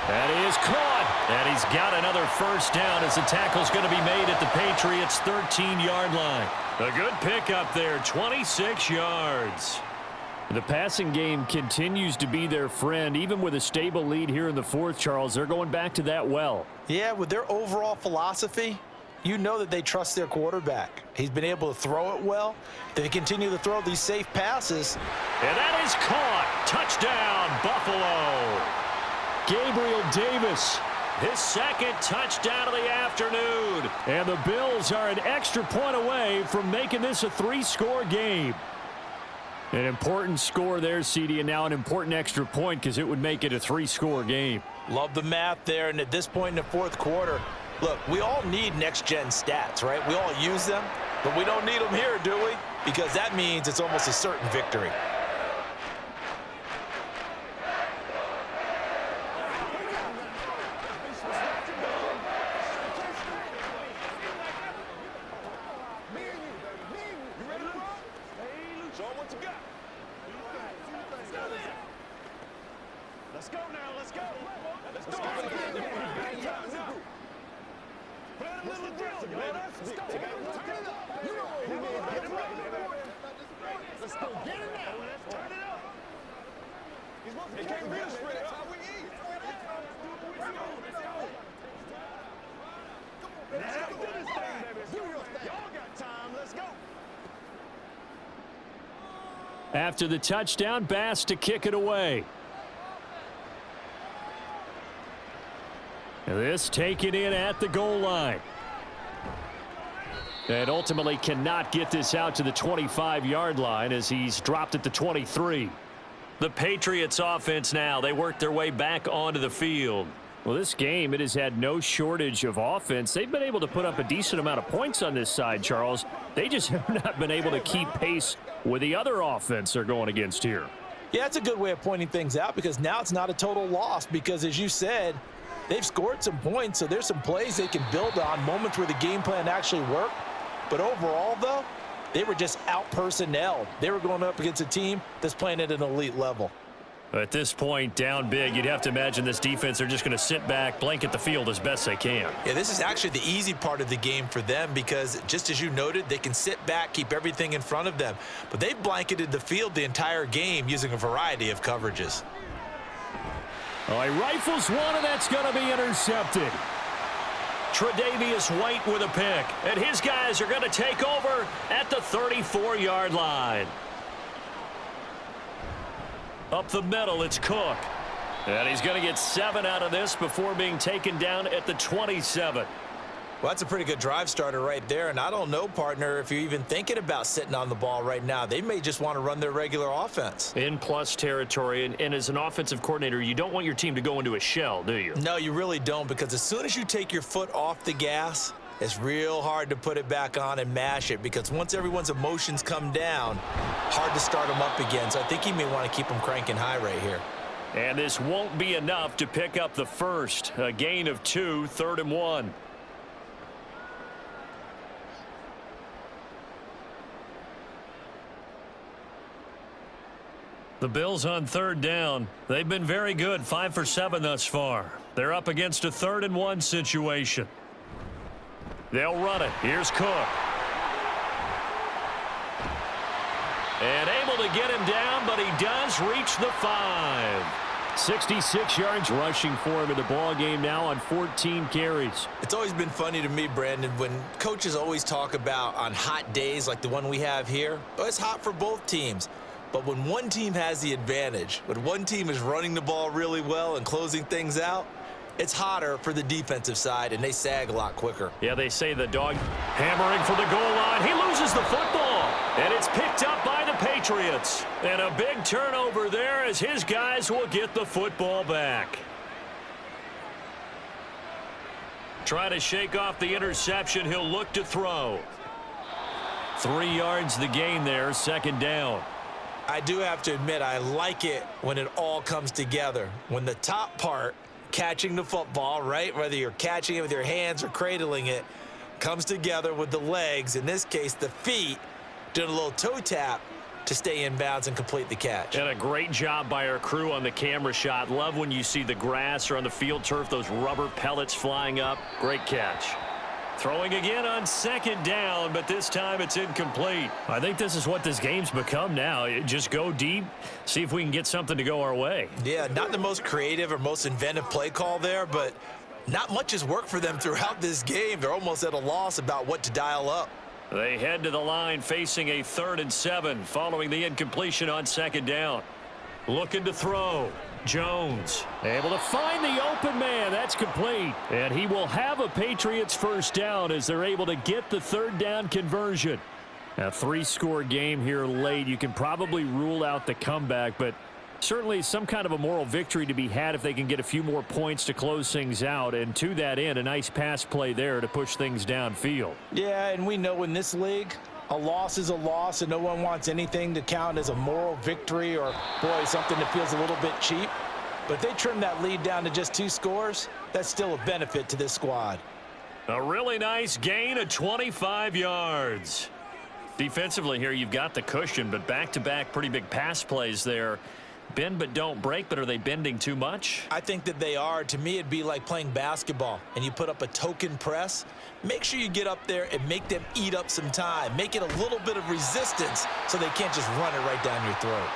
And he is caught. And he's got another first down as the tackle's going to be made at the Patriots' 13-yard line. A good pickup there, 26 yards. The passing game continues to be their friend. Even with a stable lead here in the 4th, Charles, they're going back to that well. Yeah, with their overall philosophy, you know that they trust their quarterback. He's been able to throw it well. They continue to throw these safe passes. And that is caught. Touchdown, Buffalo. Gabriel Davis. His second touchdown of the afternoon. And the Bills are an extra point away from making this a 3-score game. An important score there, CD, and now an important extra point because it would make it a 3-score game. Love the math there, and at this point in the 4th quarter, look, we all need next-gen stats, right? We all use them, but we don't need them here, do we? Because that means it's almost a certain victory. Let's go now, let's go. Let's go. Play a little aggressive, man. Let's go. Turn it up. Let's go. Get it now. Let's turn it up. It can't be a sprint. That's how we eat. Let's go. Do this thing, baby. Y'all got time. Let's go. After the touchdown, Bass to kick it away. This taken in at the goal line. And ultimately cannot get this out to the 25-yard line as he's dropped at the 23. The Patriots offense now, they work their way back onto the field. Well, this game, it has had no shortage of offense. They've been able to put up a decent amount of points on this side, Charles. They just have not been able to keep pace with the other offense they're going against here. Yeah, that's a good way of pointing things out because now it's not a total loss because, as you said, they've scored some points, so there's some plays they can build on, moments where the game plan actually worked. But overall, though, they were just out-personnelled. They were going up against a team that's playing at an elite level. At this point, down big, you'd have to imagine this defense, they're just going to sit back, blanket the field as best they can. Yeah, this is actually the easy part of the game for them because, just as you noted, they can sit back, keep everything in front of them. But they've blanketed the field the entire game using a variety of coverages. Oh, he rifles one, and that's going to be intercepted. Tre'Davious White with a pick, and his guys are going to take over at the 34-yard line. Up the middle, it's Cook. And he's going to get 7 out of this before being taken down at the 27. Well, that's a pretty good drive starter right there, and I don't know, partner, if you're even thinking about sitting on the ball right now. They may just want to run their regular offense. In plus territory, and as an offensive coordinator, you don't want your team to go into a shell, do you? No, you really don't, because as soon as you take your foot off the gas, it's real hard to put it back on and mash it, because once everyone's emotions come down, hard to start them up again. So I think he may want to keep them cranking high right here. And this won't be enough to pick up the first. A gain of 2, 3rd and 1. The Bills on 3rd down. They've been very good, 5 for 7 thus far. They're up against a 3rd and 1 situation. They'll run it. Here's Cook. And able to get him down, but he does reach the 5. 66 yards rushing for him in the ball game now on 14 carries. It's always been funny to me, Brandon, when coaches always talk about on hot days like the one we have here, oh, it's hot for both teams. But when one team has the advantage, when one team is running the ball really well and closing things out, it's hotter for the defensive side, and they sag a lot quicker. Yeah, they say the dog hammering for the goal line. He loses the football, and it's picked up by the Patriots. And a big turnover there as his guys will get the football back. Try to shake off the interception. He'll look to throw. 3 yards the gain there, 2nd down. I do have to admit, I like it when it all comes together. When the top part, catching the football, right, whether you're catching it with your hands or cradling it, comes together with the legs, in this case the feet, doing a little toe tap to stay in bounds and complete the catch. And a great job by our crew on the camera shot. Love when you see the grass or on the field turf, those rubber pellets flying up. Great catch. Throwing again on 2nd down, but this time it's incomplete. I think this is what this game's become now. Just go deep, see if we can get something to go our way. Yeah, not the most creative or most inventive play call there, but not much has worked for them throughout this game. They're almost at a loss about what to dial up. They head to the line facing a 3rd and 7 following the incompletion on 2nd down. Looking to throw. Jones able to find the open man. That's complete. And he will have a Patriots 1st down as they're able to get the 3rd down conversion. A 3-score game here late. You can probably rule out the comeback, but certainly some kind of a moral victory to be had if they can get a few more points to close things out. And to that end, a nice pass play there to push things downfield. Yeah, and we know in this league, a loss is a loss, and no one wants anything to count as a moral victory or, boy, something that feels a little bit cheap. But if they trim that lead down to just 2 scores, that's still a benefit to this squad. A really nice gain of 25 yards. Defensively here, you've got the cushion, but back-to-back pretty big pass plays there. Bend but don't break, but are they bending too much? I think that they are. To me, it'd be like playing basketball, and you put up a token press. Make sure you get up there and make them eat up some time. Make it a little bit of resistance so they can't just run it right down your throat.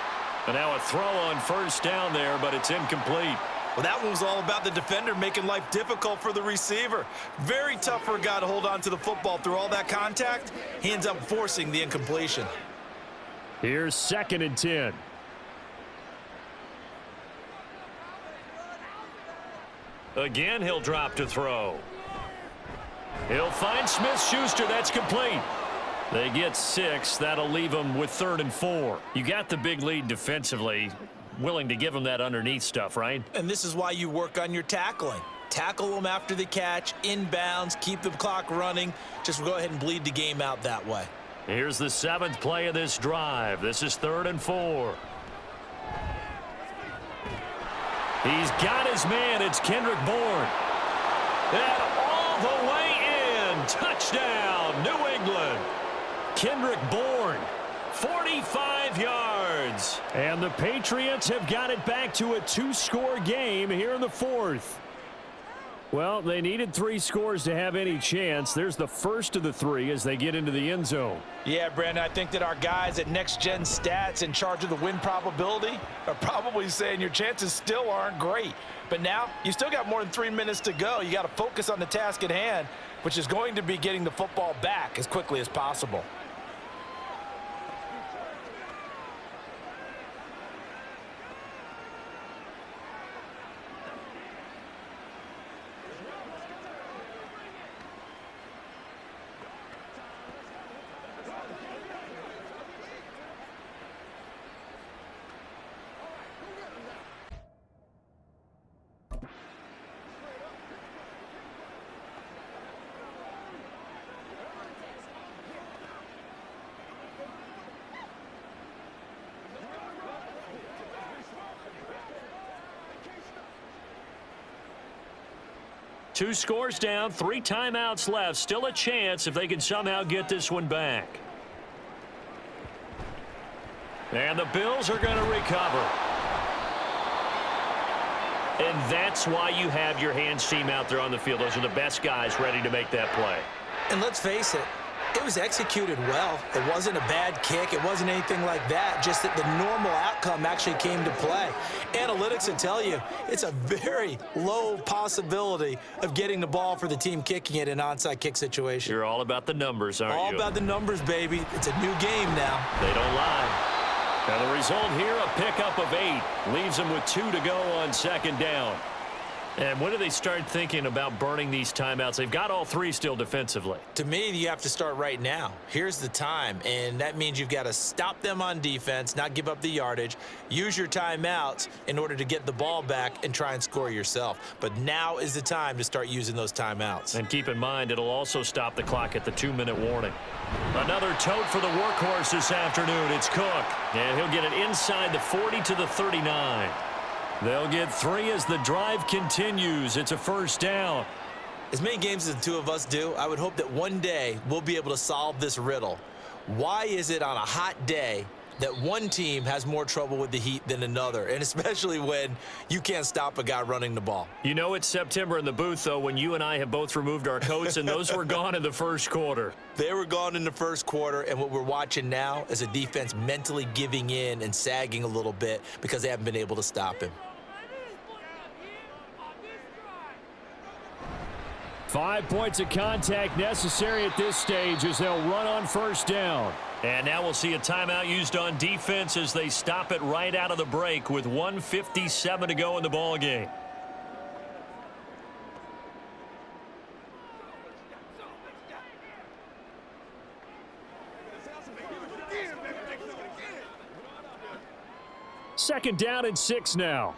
And now a throw on 1st down there, but it's incomplete. Well, that one was all about the defender making life difficult for the receiver. Very tough for a guy to hold on to the football through all that contact. He ends up forcing the incompletion. Here's 2nd and 10. Again, he'll drop to throw. He'll find Smith-Schuster. That's complete. They get 6. That'll leave them with 3rd and 4. You got the big lead defensively. Willing to give them that underneath stuff, right? And this is why you work on your tackling. Tackle them after the catch, inbounds, keep the clock running. Just go ahead and bleed the game out that way. Here's the 7th play of this drive. This is 3rd and 4. He's got his man. It's Kendrick Bourne. And all the way in. Touchdown, New England. Kendrick Bourne. 45 yards. And the Patriots have got it back to a 2-score game here in the 4th. Well, they needed 3 scores to have any chance. There's the first of the 3 as they get into the end zone. Yeah, Brandon, I think that our guys at Next Gen Stats in charge of the win probability are probably saying your chances still aren't great. But now you still got more than 3 minutes to go. You got to focus on the task at hand, which is going to be getting the football back as quickly as possible. Two scores down, 3 timeouts left. Still a chance if they can somehow get this one back. And the Bills are going to recover. And that's why you have your hands team out there on the field. Those are the best guys ready to make that play. And let's face it, it was executed well. It wasn't a bad kick. It wasn't anything like that. Just that the normal outcome actually came to play. Analytics will tell you it's a very low possibility of getting the ball for the team kicking it in an onside kick situation. You're all about the numbers, aren't you? All about the numbers, baby. It's a new game now. They don't lie. And the result here, a pickup of 8. Leaves them with 2 to go on second down. And when do they start thinking about burning these timeouts? They've got all 3 still defensively. To me, you have to start right now. Here's the time, and that means you've got to stop them on defense, not give up the yardage, use your timeouts in order to get the ball back and try and score yourself. But now is the time to start using those timeouts. And keep in mind, it'll also stop the clock at the 2-minute warning. Another tote for the workhorse this afternoon. It's Cook. And he'll get it inside the 40 to the 39. They'll get 3 as the drive continues. It's a first down. As many games as the two of us do, I would hope that one day we'll be able to solve this riddle. Why is it on a hot day that one team has more trouble with the heat than another, and especially when you can't stop a guy running the ball? You know it's September in the booth, though, when you and I have both removed our coats, and those were gone in the first quarter. They were gone in the first quarter, and what we're watching now is a defense mentally giving in and sagging a little bit because they haven't been able to stop him. 5 points of contact necessary at this stage as they'll run on first down. And now we'll see a timeout used on defense as they stop it right out of the break with 1:57 to go in the ball game. Second down and 6 now.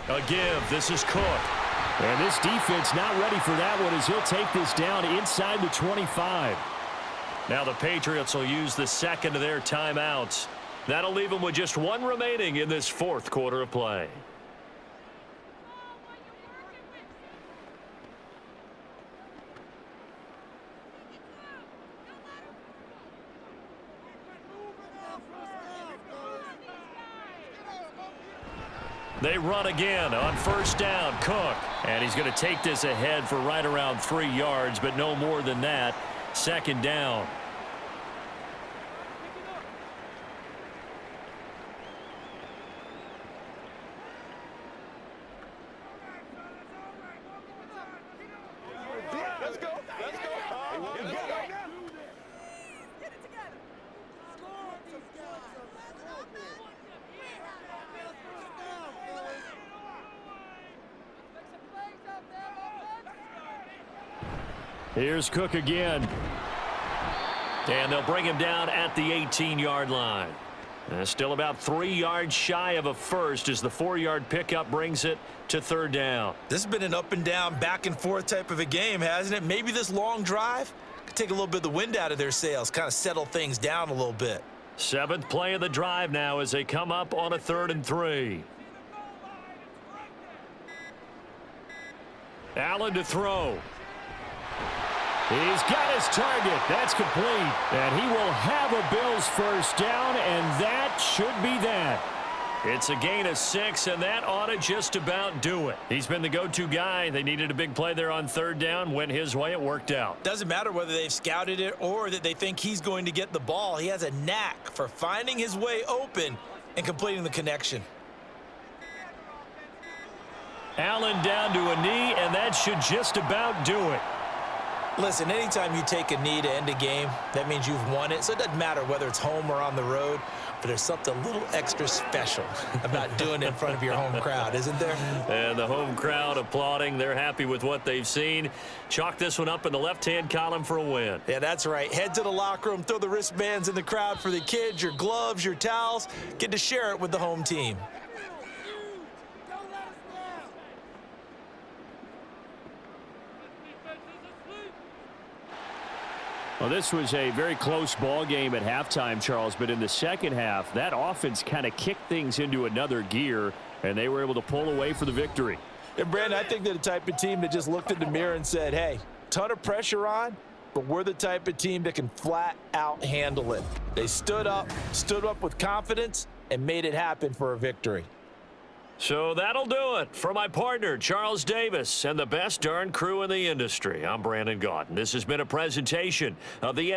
A give. This is Cook. And this defense not ready for that one as he'll take this down inside the 25. Now the Patriots will use the second of their timeouts. That'll leave them with just 1 remaining in this fourth quarter of play. They run again on first down. Cook. And he's going to take this ahead for right around 3 yards, but no more than that. Second down. Let's go. Let's go. Get it together. Here's Cook again. And they'll bring him down at the 18-yard line. Still about 3 yards shy of a first as the 4-yard pickup brings it to third down. This has been an up and down, back and forth type of a game, hasn't it? Maybe this long drive could take a little bit of the wind out of their sails, kind of settle things down a little bit. 7th play of the drive now as they come up on a 3rd and 3. Allen to throw. He's got his target. That's complete. And he will have a Bills first down, and that should be that. It's a gain of 6, and that ought to just about do it. He's been the go-to guy. They needed a big play there on 3rd down. Went his way. It worked out. Doesn't matter whether they've scouted it or that they think he's going to get the ball. He has a knack for finding his way open and completing the connection. Allen down to a knee, and that should just about do it. Listen, anytime you take a knee to end a game, that means you've won it. So it doesn't matter whether it's home or on the road, but there's something a little extra special about doing it in front of your home crowd, isn't there? And the home crowd applauding. They're happy with what they've seen. Chalk this one up in the left-hand column for a win. Yeah, that's right. Head to the locker room, throw the wristbands in the crowd for the kids, your gloves, your towels. Get to share it with the home team. Well, this was a very close ball game at halftime, Charles, but in the second half, that offense kind of kicked things into another gear, and they were able to pull away for the victory. And, Brandon, I think they're the type of team that just looked in the mirror and said, hey, ton of pressure on, but we're the type of team that can flat out handle it. They stood up with confidence, and made it happen for a victory. So that'll do it. For my partner, Charles Davis, and the best darn crew in the industry, I'm Brandon Gaudin. This has been a presentation of the